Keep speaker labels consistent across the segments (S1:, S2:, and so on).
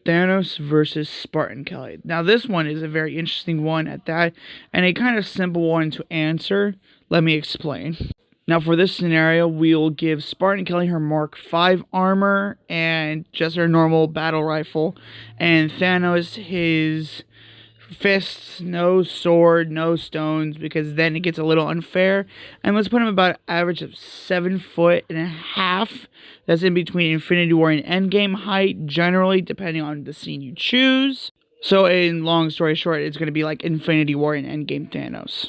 S1: Thanos versus Spartan Kelly. Now, this one is a very interesting one at that, and a kind of simple one to answer. Let me explain. Now, for this scenario, we'll give Spartan Kelly her Mark 5 armor and just her normal battle rifle, and Thanos his fists, no sword, no stones, because then it gets a little unfair. And let's put him about an average of 7'1.5". That's in between Infinity War and Endgame height, generally, depending on the scene you choose. So, in long story short, it's going to be like Infinity War and Endgame Thanos.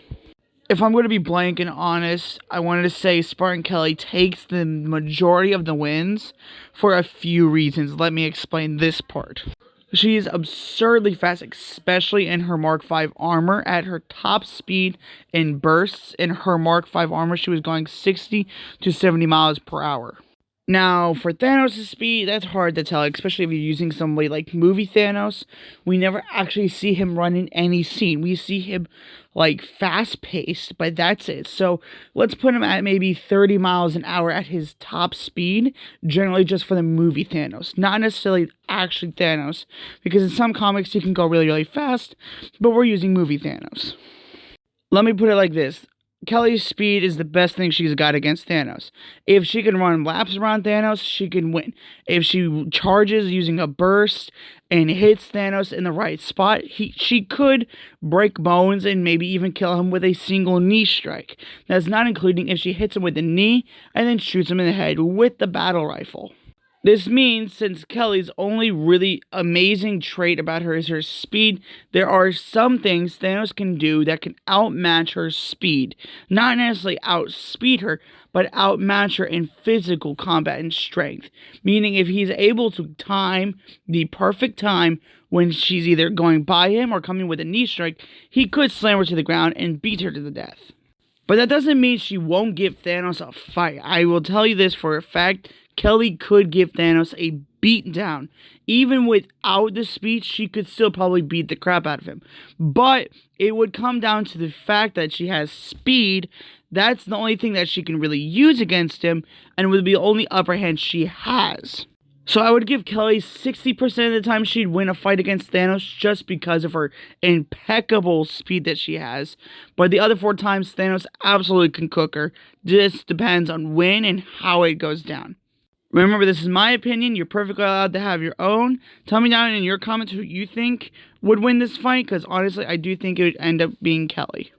S1: If I'm going to be blank and honest, I wanted to say Spartan Kelly takes the majority of the wins for a few reasons. Let me explain this part. She is absurdly fast, especially in her Mark 5 armor. At her top speed in bursts in her Mark 5 armor, she was going 60 to 70 miles per hour. Now, for Thanos' speed, that's hard to tell, especially if you're using somebody like movie Thanos. We never actually see him run in any scene. We see him, like, fast-paced, but that's it. So, let's put him at maybe 30 miles an hour at his top speed, generally just for the movie Thanos. Not necessarily actually Thanos, because in some comics he can go really, really fast, but we're using movie Thanos. Let me put it like this. Kelly's speed is the best thing she's got against Thanos. If she can run laps around Thanos, she can win. If she charges using a burst and hits Thanos in the right spot, she could break bones and maybe even kill him with a single knee strike. That's not including if she hits him with a knee and then shoots him in the head with the battle rifle. This means, since Kelly's only really amazing trait about her is her speed, there are some things Thanos can do that can outmatch her speed. Not necessarily outspeed her, but outmatch her in physical combat and strength. Meaning if he's able to time the perfect time when she's either going by him or coming with a knee strike, he could slam her to the ground and beat her to the death. But that doesn't mean she won't give Thanos a fight. I will tell you this for a fact. Kelly could give Thanos a beatdown. Even without the speed, she could still probably beat the crap out of him. But it would come down to the fact that she has speed. That's the only thing that she can really use against him, and would be the only upper hand she has. So I would give Kelly 60% of the time she'd win a fight against Thanos just because of her impeccable speed that she has. But the other 4 times, Thanos absolutely can cook her. Just depends on when and how it goes down. Remember, this is my opinion. You're perfectly allowed to have your own. Tell me down in your comments who you think would win this fight, because honestly, I do think it would end up being Kelly.